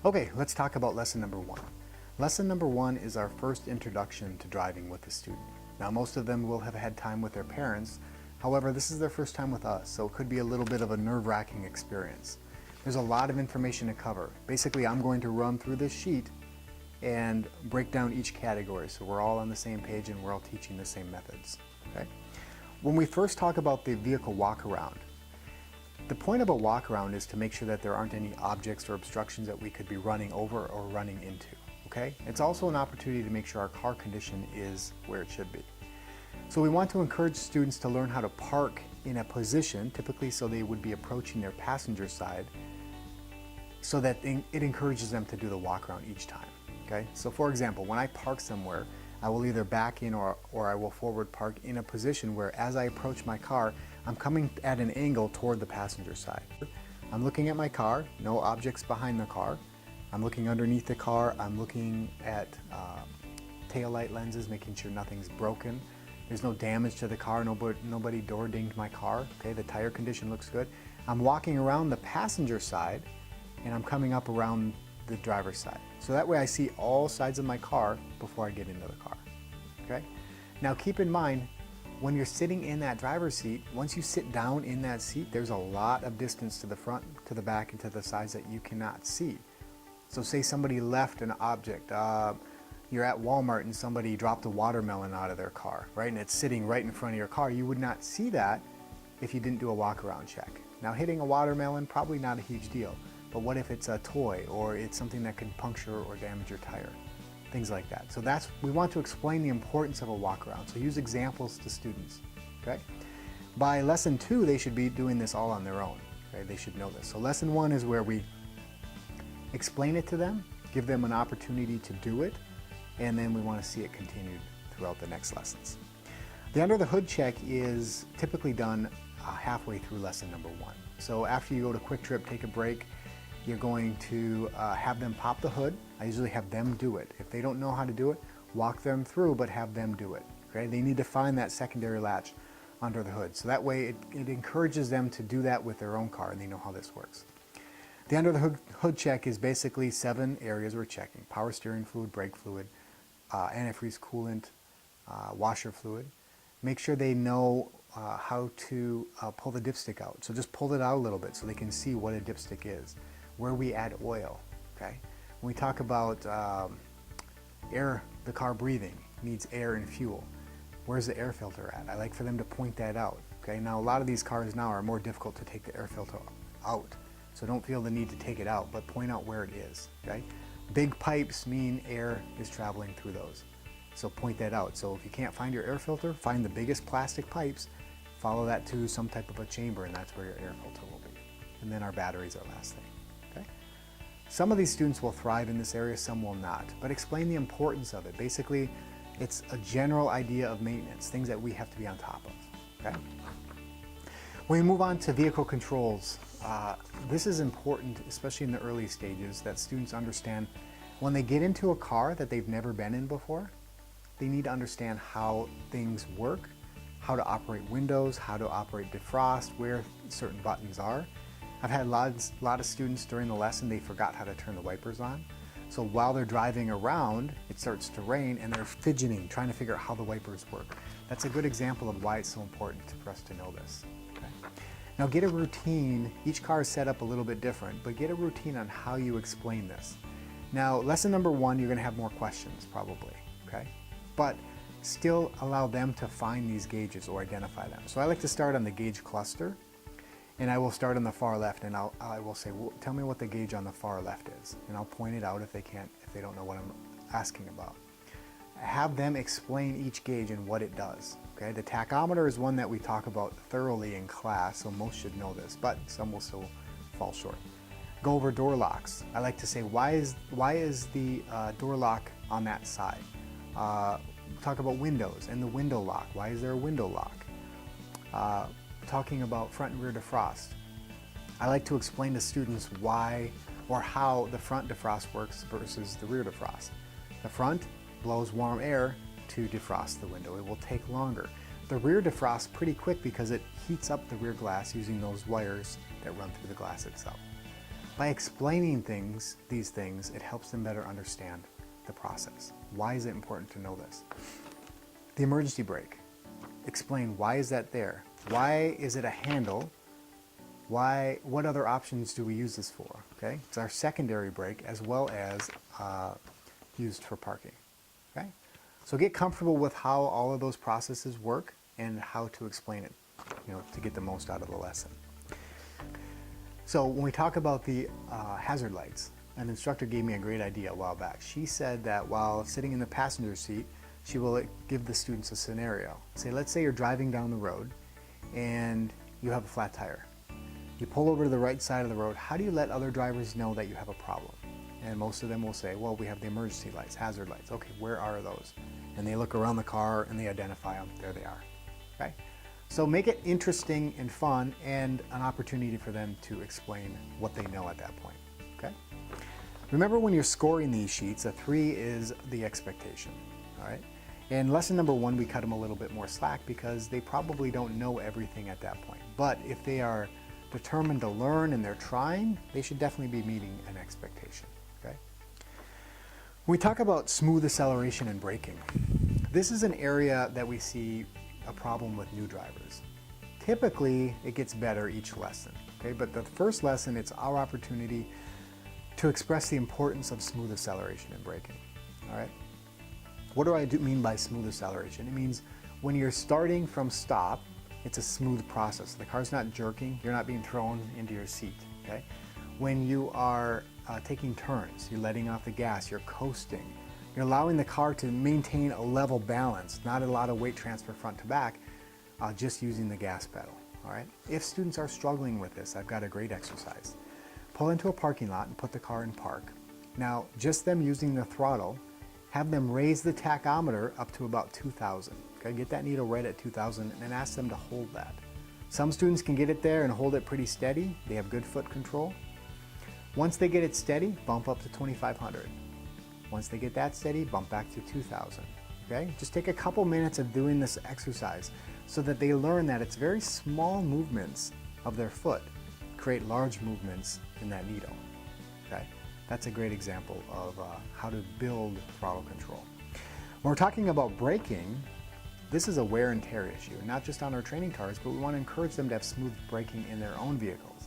Okay, let's talk about lesson number one. Lesson number one is our first introduction to driving with the student. Now, most of them will have had time with their parents. However, this is their first time with us, so it could be a little bit of a nerve-wracking experience. There's a lot of information to cover. Basically, I'm going to run through this sheet and break down each category so we're all on the same page and we're all teaching the same methods. Okay? When we first talk about the vehicle walk-around, the point of a walk-around is to make sure that there aren't any objects or obstructions that we could be running over or running into. Okay? It's also an opportunity to make sure our car condition is where it should be. So we want to encourage students to learn how to park in a position, typically so they would be approaching their passenger side, so that it encourages them to do the walk-around each time. Okay? So for example, when I park somewhere, I will either back in or I will forward park in a position where as I approach my car, I'm coming at an angle toward the passenger side. I'm looking at my car, no objects behind the car. I'm looking underneath the car. I'm looking at taillight lenses, making sure nothing's broken. There's no damage to the car, nobody door dinged my car. Okay, the tire condition looks good. I'm walking around the passenger side and I'm coming up around the driver's side. So that way I see all sides of my car before I get into the car. Okay? Now keep in mind, when you're sitting in that driver's seat, once you sit down in that seat, there's a lot of distance to the front, to the back, and to the sides that you cannot see. So say somebody left an object, you're at Walmart and somebody dropped a watermelon out of their car, right? And it's sitting right in front of your car. You would not see that if you didn't do a walk-around check. Now hitting a watermelon, probably not a huge deal. But what if it's a toy or it's something that could puncture or damage your tire? Things like that. So we want to explain the importance of a walk-around. So use examples to students, okay? By lesson 2, they should be doing this all on their own, okay? They should know this. So lesson 1 is where we explain it to them, give them an opportunity to do it, and then we want to see it continued throughout the next lessons. The under the hood check is typically done halfway through lesson number 1. So after you go to Quick Trip, take a break, you're going to have them pop the hood. I usually have them do it. If they don't know how to do it, walk them through, but have them do it. Okay? They need to find that secondary latch under the hood. So that way it encourages them to do that with their own car and they know how this works. The under the hood check is basically 7 areas we're checking. Power steering fluid, brake fluid, antifreeze coolant, washer fluid. Make sure they know how to pull the dipstick out. So just pull it out a little bit so they can see what a dipstick is. Where we add oil, okay? When we talk about air, the car breathing needs air and fuel. Where's the air filter at? I like for them to point that out, okay? Now a lot of these cars now are more difficult to take the air filter out, so don't feel the need to take it out, but point out where it is, okay? Big pipes mean air is traveling through those, so point that out. So if you can't find your air filter, find the biggest plastic pipes, follow that to some type of a chamber, and that's where your air filter will be. And then our batteries are last thing. Okay? Some of these students will thrive in this area, some will not, but explain the importance of it. Basically, it's a general idea of maintenance, things that we have to be on top of. Okay? When we move on to vehicle controls, this is important, especially in the early stages, that students understand when they get into a car that they've never been in before, they need to understand how things work, how to operate windows, how to operate defrost, where certain buttons are. I've had a lot of students during the lesson, they forgot how to turn the wipers on. So while they're driving around, it starts to rain and they're fidgeting, trying to figure out how the wipers work. That's a good example of why it's so important for us to know this. Okay? Now get a routine. Each car is set up a little bit different, but get a routine on how you explain this. Now, lesson number 1, you're gonna have more questions probably, okay? But still allow them to find these gauges or identify them. So I like to start on the gauge cluster. And I will start on the far left and I will say, well, tell me what the gauge on the far left is. And I'll point it out if they don't know what I'm asking about. Have them explain each gauge and what it does. Okay? The tachometer is one that we talk about thoroughly in class, so most should know this, but some will still fall short. Go over door locks. I like to say, why is the door lock on that side? Talk about windows and the window lock. Why is there a window lock? Talking about front and rear defrost. I like to explain to students why or how the front defrost works versus the rear defrost. The front blows warm air to defrost the window. It will take longer. The rear defrosts pretty quick because it heats up the rear glass using those wires that run through the glass itself. By explaining these things, it helps them better understand the process. Why is it important to know this? The emergency brake. Explain, why is that there? Why is it a handle? What other options do we use this for? Okay, it's our secondary brake as well as used for parking. Okay, so get comfortable with how all of those processes work and how to explain it, to get the most out of the lesson. So when we talk about the hazard lights, an instructor gave me a great idea a while back. She said that while sitting in the passenger seat, she will give the students a scenario. Let's say you're driving down the road and you have a flat tire. You pull over to the right side of the road. How do you let other drivers know that you have a problem? And most of them will say, well, we have the emergency lights, hazard lights. Okay, where are those? And they look around the car and they identify them. There they are. Okay? So make it interesting and fun and an opportunity for them to explain what they know at that point. Okay? Remember, when you're scoring these sheets, a 3 is the expectation. All right? In lesson number 1, we cut them a little bit more slack because they probably don't know everything at that point. But if they are determined to learn and they're trying, they should definitely be meeting an expectation. Okay? When we talk about smooth acceleration and braking, this is an area that we see a problem with new drivers. Typically, it gets better each lesson. Okay? But the first lesson, it's our opportunity to express the importance of smooth acceleration and braking. All right? What do I mean by smooth acceleration? It means when you're starting from stop, it's a smooth process. The car's not jerking, you're not being thrown into your seat. Okay? When you are taking turns, you're letting off the gas, you're coasting, you're allowing the car to maintain a level balance, not a lot of weight transfer front to back, just using the gas pedal. All right? If students are struggling with this, I've got a great exercise. Pull into a parking lot and put the car in park. Now, just them using the throttle, have them raise the tachometer up to about 2,000. Okay, get that needle right at 2,000 and ask them to hold that. Some students can get it there and hold it pretty steady. They have good foot control. Once they get it steady, bump up to 2,500. Once they get that steady, bump back to 2,000. Okay, just take a couple minutes of doing this exercise so that they learn that it's very small movements of their foot create large movements in that needle. Okay, that's a great example of how to build throttle control. When we're talking about braking, this is a wear and tear issue, not just on our training cars, but we want to encourage them to have smooth braking in their own vehicles.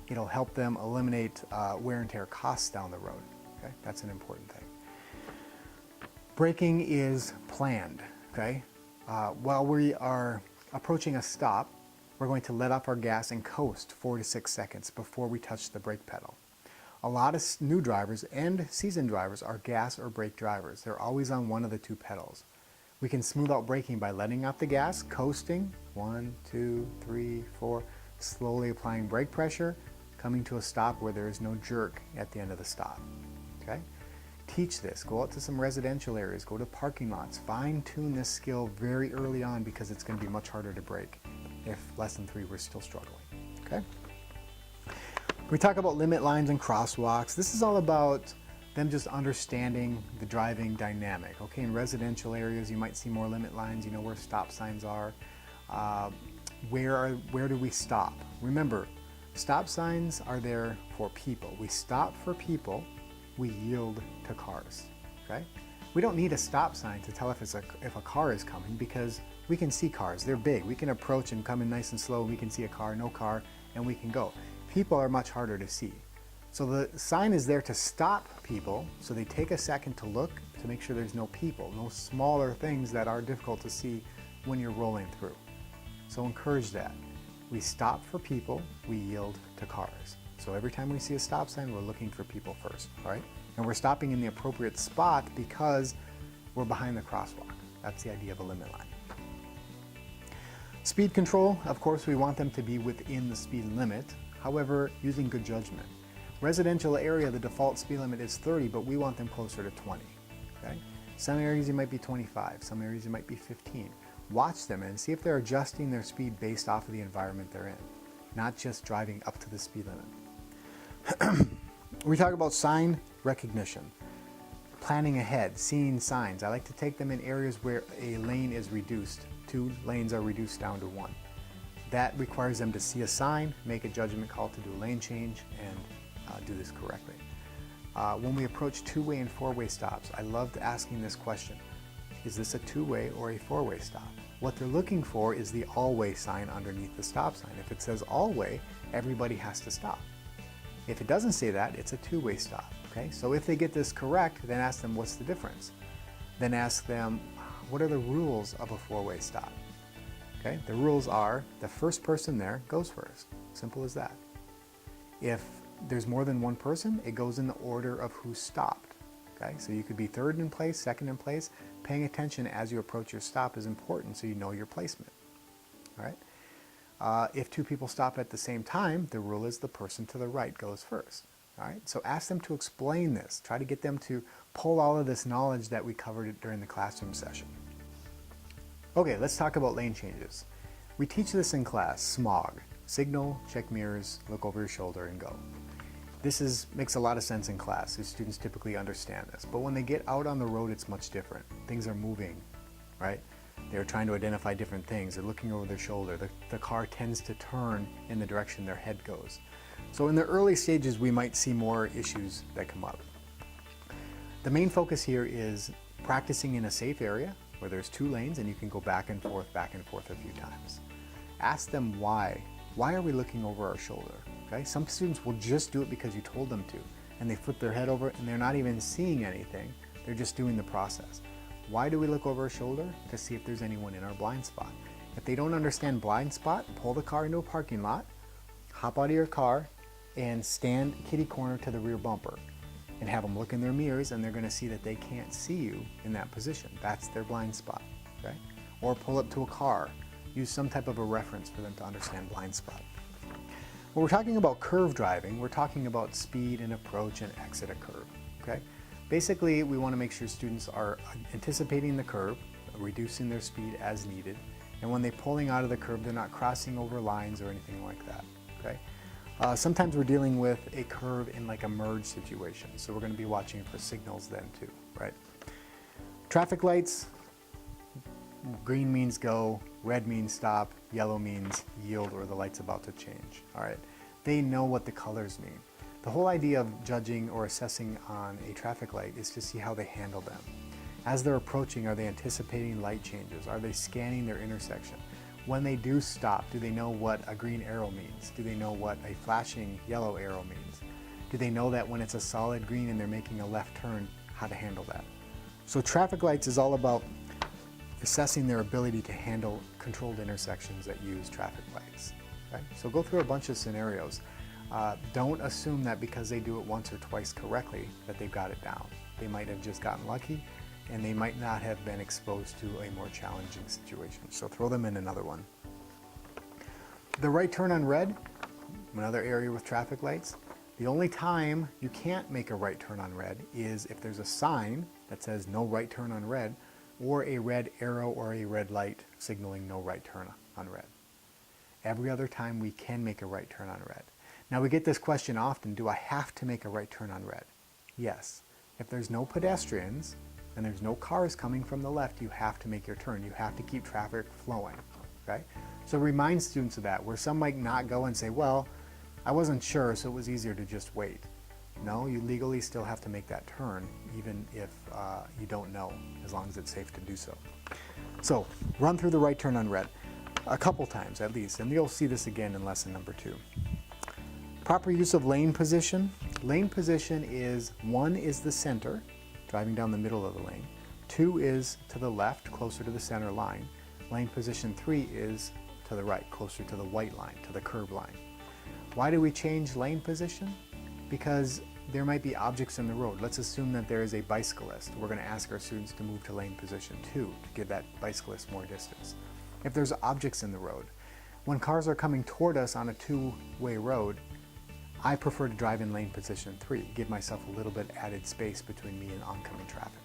It'll help them eliminate wear and tear costs down the road. Okay? That's an important thing. Braking is planned. Okay? While we are approaching a stop, we're going to let off our gas and coast 4 to 6 seconds before we touch the brake pedal. A lot of new drivers and seasoned drivers are gas or brake drivers. They're always on one of the two pedals. We can smooth out braking by letting off the gas, coasting, 1, 2, 3, 4, slowly applying brake pressure, coming to a stop where there is no jerk at the end of the stop. Okay? Teach this. Go out to some residential areas, go to parking lots, fine-tune this skill very early on because it's going to be much harder to brake if lesson 3 we're still struggling. Okay? We talk about limit lines and crosswalks. This is all about them just understanding the driving dynamic. Okay, in residential areas, you might see more limit lines. You know where stop signs are. Where do we stop? Remember, stop signs are there for people. We stop for people. We yield to cars. Okay, we don't need a stop sign to tell if a car is coming because we can see cars. They're big. We can approach and come in nice and slow. We can see a car, no car, and we can go. People are much harder to see. So the sign is there to stop people, so they take a second to look to make sure there's no people, no smaller things that are difficult to see when you're rolling through. So encourage that. We stop for people, we yield to cars. So every time we see a stop sign, we're looking for people first, all right? And we're stopping in the appropriate spot because we're behind the crosswalk. That's the idea of a limit line. Speed control, of course, we want them to be within the speed limit, however, using good judgment. Residential area, the default speed limit is 30, but we want them closer to 20. Okay? Some areas you might be 25, some areas you might be 15. Watch them and see if they're adjusting their speed based off of the environment they're in, not just driving up to the speed limit. We talk about sign recognition, planning ahead, seeing signs. I like to take them in areas where a lane is reduced. 2 lanes are reduced down to 1. That requires them to see a sign, make a judgment call to do a lane change, and do this correctly. When we approach two-way and four-way stops, I loved asking this question. Is this a two-way or a four-way stop? What they're looking for is the all-way sign underneath the stop sign. If it says all-way, everybody has to stop. If it doesn't say that, it's a two-way stop. Okay? So if they get this correct, then ask them what's the difference. Then ask them, what are the rules of a four-way stop? Okay? The rules are the first person there goes first. Simple as that. If there's more than one person, it goes in the order of who stopped. Okay? So you could be third in place, second in place. Paying attention as you approach your stop is important so you know your placement. All right? If two people stop at the same time, the rule is the person to the right goes first. All right? So ask them to explain this. Try to get them to pull all of this knowledge that we covered during the classroom session. Okay, let's talk about lane changes. We teach this in class, smog. Signal, check mirrors, look over your shoulder, and go. This makes a lot of sense in class. The students typically understand this. But when they get out on the road, it's much different. Things are moving, right? They're trying to identify different things. They're looking over their shoulder. The car tends to turn in the direction their head goes. So in the early stages, we might see more issues that come up. The main focus here is practicing in a safe area where there's two lanes and you can go back and forth a few times. Ask them why. Why are we looking over our shoulder? Okay? Some students will just do it because you told them to, and they flip their head over and they're not even seeing anything. They're just doing the process. Why do we look over our shoulder? To see if there's anyone in our blind spot. If they don't understand blind spot, pull the car into a parking lot, hop out of your car, and stand kitty corner to the rear bumper. And have them look in their mirrors, and they're going to see that they can't see you in that position. That's their blind spot. Okay? Or pull up to a car. Use some type of a reference for them to understand blind spot. When we're talking about curve driving, we're talking about speed and approach and exit a curve. Okay? Basically, we want to make sure students are anticipating the curve, reducing their speed as needed, and when they're pulling out of the curve, they're not crossing over lines or anything like that. Okay? Sometimes we're dealing with a curve in like a merge situation, so we're going to be watching for signals then too, right? Traffic lights, green means go, red means stop, yellow means yield or the light's about to change, all right? They know what the colors mean. The whole idea of judging or assessing on a traffic light is to see how they handle them. As they're approaching, are they anticipating light changes? Are they scanning their intersection? When they do stop, do they know what a green arrow means? Do they know what a flashing yellow arrow means? Do they know that when it's a solid green and they're making a left turn, how to handle that? So traffic lights is all about assessing their ability to handle controlled intersections that use traffic lights. Okay? So go through a bunch of scenarios. Don't assume that because they do it once or twice correctly that they've got it down. They might have just gotten lucky, and they might not have been exposed to a more challenging situation. So throw them in another one. The right turn on red, another area with traffic lights. The only time you can't make a right turn on red is if there's a sign that says no right turn on red, or a red arrow or a red light signaling no right turn on red. Every other time we can make a right turn on red. Now we get this question often, do I have to make a right turn on red? Yes. If there's no pedestrians, and there's no cars coming from the left, you have to make your turn. You have to keep traffic flowing, okay? So remind students of that, where some might not go and say, well, I wasn't sure, so it was easier to just wait. No, you legally still have to make that turn, even if you don't know, as long as it's safe to do so. So run through the right turn on red a couple times at least, and you'll see this again in lesson number 2. Proper use of lane position. Lane position is 1 is the center, driving down the middle of the lane. 2 is to the left, closer to the center line. Lane position 3 is to the right, closer to the white line, to the curb line. Why do we change lane position? Because there might be objects in the road. Let's assume that there is a bicyclist. We're going to ask our students to move to lane position 2 to give that bicyclist more distance. If there's objects in the road, when cars are coming toward us on a two-way road, I prefer to drive in lane position 3, give myself a little bit added space between me and oncoming traffic.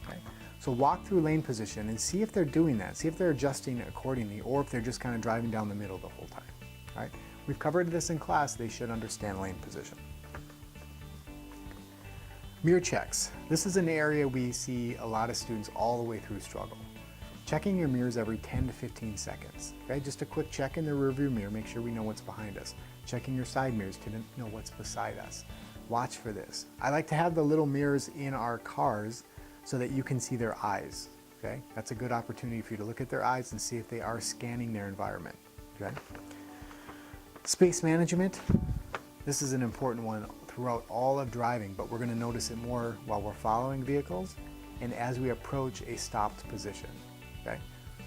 Okay? So walk through lane position and see if they're doing that, see if they're adjusting accordingly, or if they're just kind of driving down the middle the whole time. All right? We've covered this in class, they should understand lane position. Mirror checks. This is an area we see a lot of students all the way through struggle. Checking your mirrors every 10 to 15 seconds. Okay? Just a quick check in the rearview mirror, make sure we know what's behind us. Checking your side mirrors to know what's beside us. Watch for this. I like to have the little mirrors in our cars so that you can see their eyes, okay? That's a good opportunity for you to look at their eyes and see if they are scanning their environment, okay? Space management, this is an important one throughout all of driving, but we're going to notice it more while we're following vehicles and as we approach a stopped position, okay?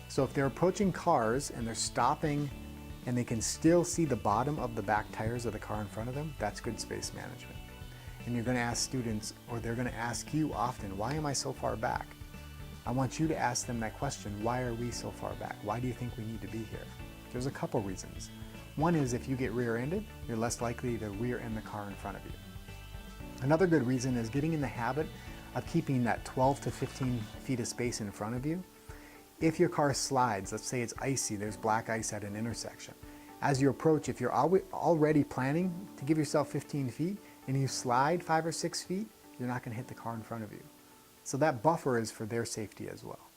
So if they're approaching cars and they're stopping and they can still see the bottom of the back tires of the car in front of them, that's good space management. And you're going to ask students, or they're going to ask you often, why am I so far back? I want you to ask them that question, why are we so far back? Why do you think we need to be here? There's a couple reasons. One is if you get rear-ended, you're less likely to rear-end the car in front of you. Another good reason is getting in the habit of keeping that 12 to 15 feet of space in front of you. If your car slides, let's say it's icy, there's black ice at an intersection. As you approach, if you're already planning to give yourself 15 feet and you slide 5 or 6 feet, you're not going to hit the car in front of you. So that buffer is for their safety as well.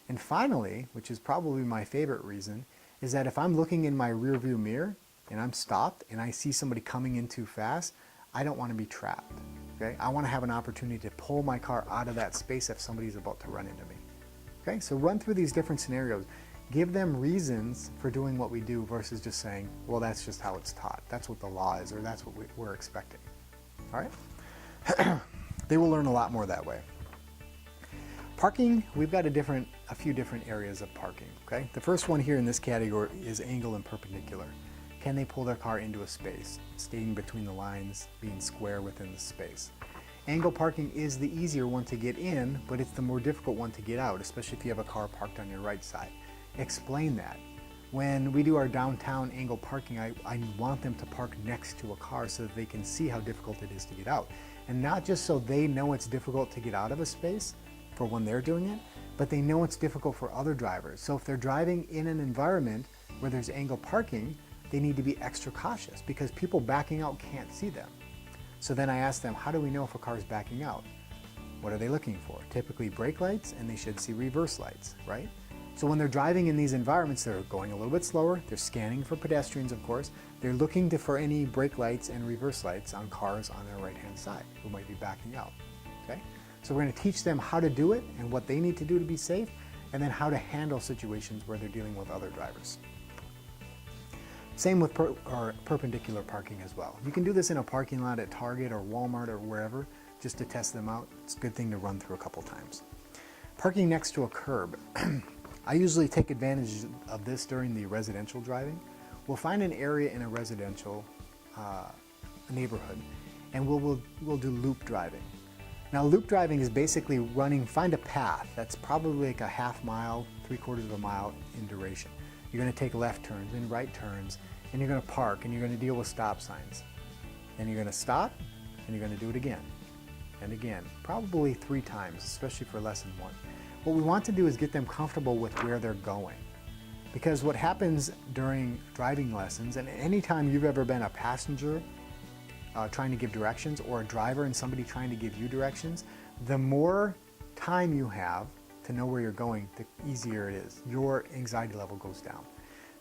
And finally, which is probably my favorite reason, is that if I'm looking in my rear view mirror and I'm stopped and I see somebody coming in too fast, I don't want to be trapped, okay? I want to have an opportunity to pull my car out of that space if somebody's about to run into me, okay? So run through these different scenarios. Give them reasons for doing what we do versus just saying, well, that's just how it's taught. That's what the law is, or that's what we're expecting, all right? They will learn a lot more that way. Parking, we've got a few different areas of parking, okay? The first one here in this category is angle and perpendicular. Can they pull their car into a space, staying between the lines, being square within the space? Angle parking is the easier one to get in, but it's the more difficult one to get out, especially if you have a car parked on your right side. Explain that. When we do our downtown angle parking, I want them to park next to a car so that they can see how difficult it is to get out. And not just so they know it's difficult to get out of a space, for when they're doing it, but they know it's difficult for other drivers. So if they're driving in an environment where there's angle parking, they need to be extra cautious because people backing out can't see them. So then I ask them, how do we know if a car is backing out? What are they looking for? Typically brake lights, and they should see reverse lights, right? So when they're driving in these environments, they're going a little bit slower, they're scanning for pedestrians, of course, they're looking for any brake lights and reverse lights on cars on their right-hand side who might be backing out, okay? So we're going to teach them how to do it and what they need to do to be safe, and then how to handle situations where they're dealing with other drivers. Same with perpendicular parking as well. You can do this in a parking lot at Target or Walmart or wherever, just to test them out. It's a good thing to run through a couple times. Parking next to a curb. I usually take advantage of this during the residential driving. We'll find an area in a residential neighborhood, and we'll do loop driving. Now loop driving is basically find a path that's probably like a half mile, 3/4 of a mile in duration. You're going to take left turns and right turns, and you're going to park, and you're going to deal with stop signs. Then you're going to stop, and you're going to do it again and again, probably 3 times, especially for lesson 1. What we want to do is get them comfortable with where they're going. Because what happens during driving lessons, and anytime you've ever been a passenger trying to give directions, or a driver and somebody trying to give you directions, the more time you have to know where you're going, the easier it is. Your anxiety level goes down.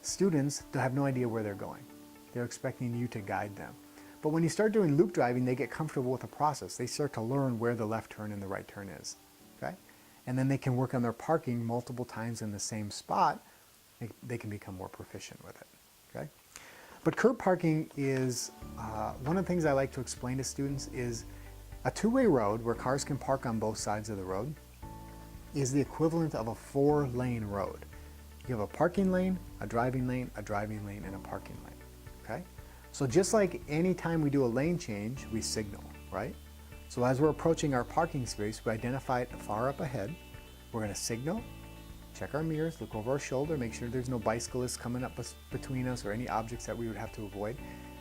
Students have no idea where they're going. They're expecting you to guide them. But when you start doing loop driving, they get comfortable with the process. They start to learn where the left turn and the right turn is, okay? And then they can work on their parking multiple times in the same spot. They can become more proficient with it, okay? But curb parking is, one of the things I like to explain to students is a 2-way road where cars can park on both sides of the road is the equivalent of a 4-lane road. You have a parking lane, a driving lane, and a parking lane, okay? So just like any time we do a lane change, we signal, right? So as we're approaching our parking space, we identify it far up ahead. We're gonna signal, check our mirrors, look over our shoulder, make sure there's no bicyclists coming up between us or any objects that we would have to avoid.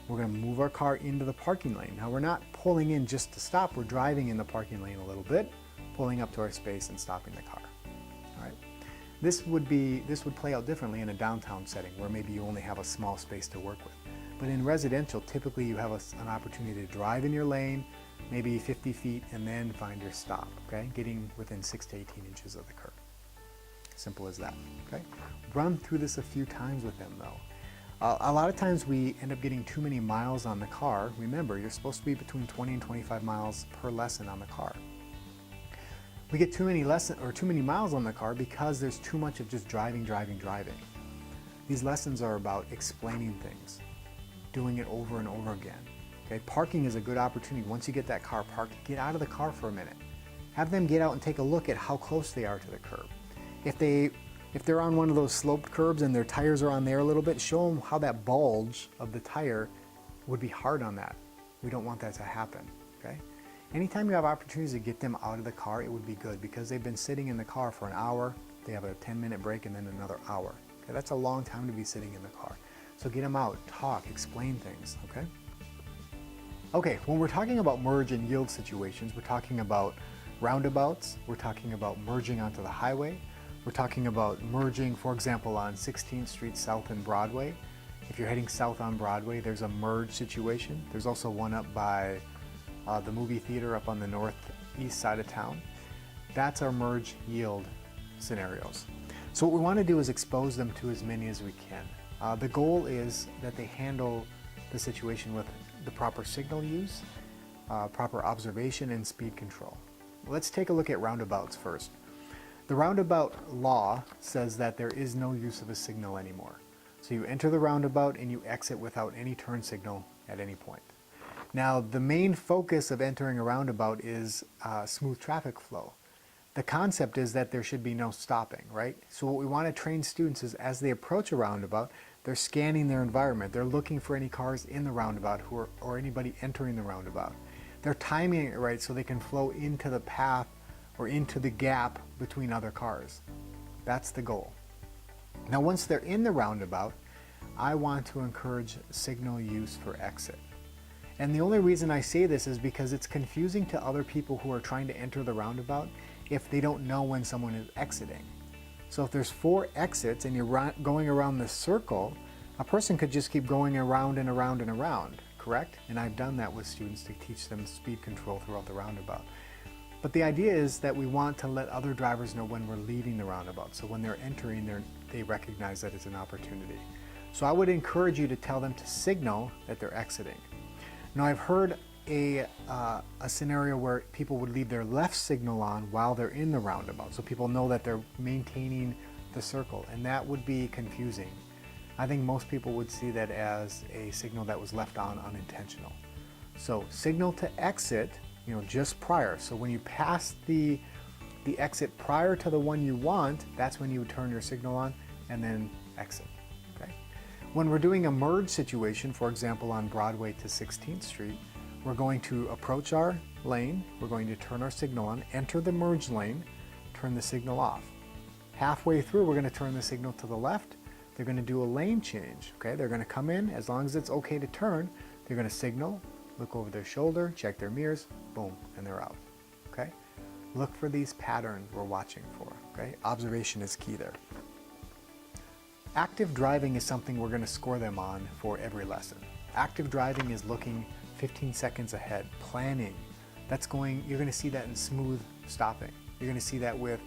We're going to move our car into the parking lane. Now we're not pulling in just to stop, we're driving in the parking lane a little bit, pulling up to our space and stopping the car. All right. This would play out differently in a downtown setting where maybe you only have a small space to work with. But in residential, typically you have an opportunity to drive in your lane, maybe 50 feet, and then find your stop, okay? Getting within 6 to 18 inches of the curb. Simple as that, okay? Run through this a few times with them though. A lot of times we end up getting too many miles on the car. Remember, you're supposed to be between 20 and 25 miles per lesson on the car. We get too many miles on the car because there's too much of just driving. These lessons are about explaining things, doing it over and over again. Okay, parking is a good opportunity. Once you get that car parked, get out of the car for a minute. Have them get out and take a look at how close they are to the curb. If they're on one of those sloped curbs and their tires are on there a little bit, show them how that bulge of the tire would be hard on that. We don't want that to happen, okay? Anytime you have opportunities to get them out of the car, it would be good because they've been sitting in the car for an hour, they have a 10-minute break and then another hour. Okay, that's a long time to be sitting in the car. So get them out, talk, explain things, okay? Okay, when we're talking about merge and yield situations, we're talking about roundabouts, we're talking about merging onto the highway, we're talking about merging, for example, on 16th Street South and Broadway. If you're heading south on Broadway, there's a merge situation. There's also one up by the movie theater up on the northeast side of town. That's our merge yield scenarios. So what we want to do is expose them to as many as we can. The goal is that they handle the situation with the proper signal use, proper observation, and speed control. Let's take a look at roundabouts first. The roundabout law says that there is no use of a signal anymore. So you enter the roundabout and you exit without any turn signal at any point. Now, the main focus of entering a roundabout is smooth traffic flow. The concept is that there should be no stopping, right? So what we want to train students is as they approach a roundabout, they're scanning their environment. They're looking for any cars in the roundabout or anybody entering the roundabout. They're timing it right so they can flow into the path or into the gap between other cars. That's the goal. Now, once they're in the roundabout, I want to encourage signal use for exit. And the only reason I say this is because it's confusing to other people who are trying to enter the roundabout if they don't know when someone is exiting. So if there's 4 exits and you're going around the circle, a person could just keep going around and around and around, correct? And I've done that with students to teach them speed control throughout the roundabout. But the idea is that we want to let other drivers know when we're leaving the roundabout. So when they're entering, they recognize that it's an opportunity. So I would encourage you to tell them to signal that they're exiting. Now, I've heard a scenario where people would leave their left signal on while they're in the roundabout. So people know that they're maintaining the circle, and that would be confusing. I think most people would see that as a signal that was left on unintentional. So signal to exit, just prior. So when you pass the exit prior to the one you want, that's when you would turn your signal on and then exit, okay? When we're doing a merge situation, for example, on Broadway to 16th Street, we're going to approach our lane, we're going to turn our signal on, enter the merge lane, turn the signal off. Halfway through, we're going to turn the signal to the left, they're going to do a lane change, okay? They're going to come in, as long as it's okay to turn, they're going to signal, look over their shoulder, check their mirrors, boom, and they're out, okay? Look for these patterns we're watching for, okay? Observation is key there. Active driving is something we're going to score them on for every lesson. Active driving is looking 15 seconds ahead, planning. You're going to see that in smooth stopping. You're going to see that with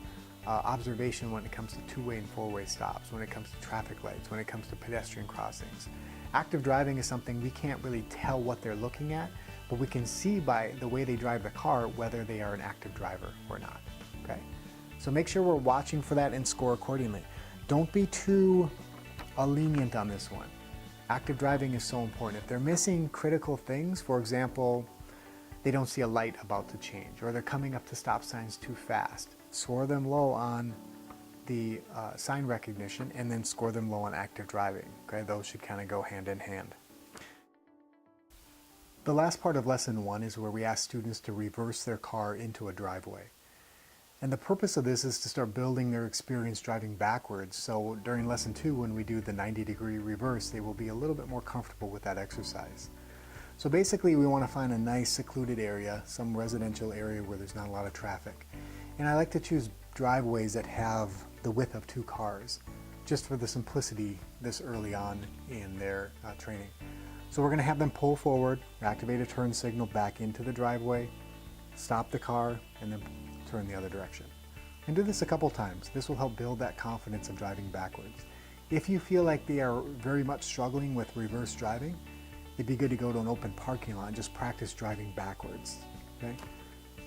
observation when it comes to 2-way and 4-way stops, when it comes to traffic lights, when it comes to pedestrian crossings. Active driving is something we can't really tell what they're looking at, but we can see by the way they drive the car whether they are an active driver or not, okay? So make sure we're watching for that and score accordingly. Don't be too lenient on this one. Active driving is so important. If they're missing critical things, for example, they don't see a light about to change, or they're coming up to stop signs too fast, score them low on the sign recognition and then score them low on active driving, okay? Those should kind of go hand in hand. The last part of lesson 1 is where we ask students to reverse their car into a driveway. And the purpose of this is to start building their experience driving backwards. So during lesson 2, when we do the 90-degree reverse, they will be a little bit more comfortable with that exercise. So basically, we want to find a nice secluded area, some residential area where there's not a lot of traffic. And I like to choose driveways that have the width of 2 cars, just for the simplicity this early on in their training. So we're going to have them pull forward, activate a turn signal back into the driveway, stop the car, and then turn the other direction. And do this a couple times. This will help build that confidence of driving backwards. If you feel like they are very much struggling with reverse driving, it'd be good to go to an open parking lot and just practice driving backwards. Okay?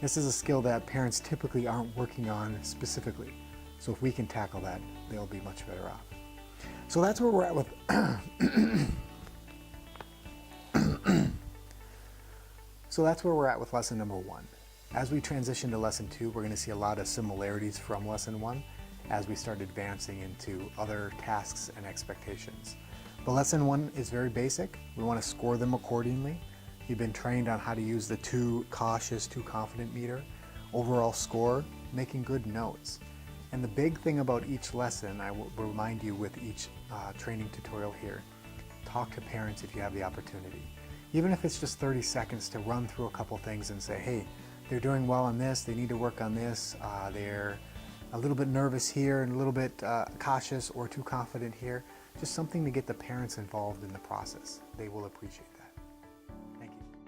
This is a skill that parents typically aren't working on specifically. So if we can tackle that, they'll be much better off. So that's where we're at with lesson number 1. As we transition to lesson 2, we're going to see a lot of similarities from lesson 1 as we start advancing into other tasks and expectations. But lesson 1 is very basic. We want to score them accordingly. You've been trained on how to use the too cautious, too confident meter, overall score, making good notes. And the big thing about each lesson, I will remind you with each training tutorial here, talk to parents if you have the opportunity. Even if it's just 30 seconds to run through a couple things and say, hey, they're doing well on this, they need to work on this, they're a little bit nervous here and a little bit cautious or too confident here. Just something to get the parents involved in the process. They will appreciate that.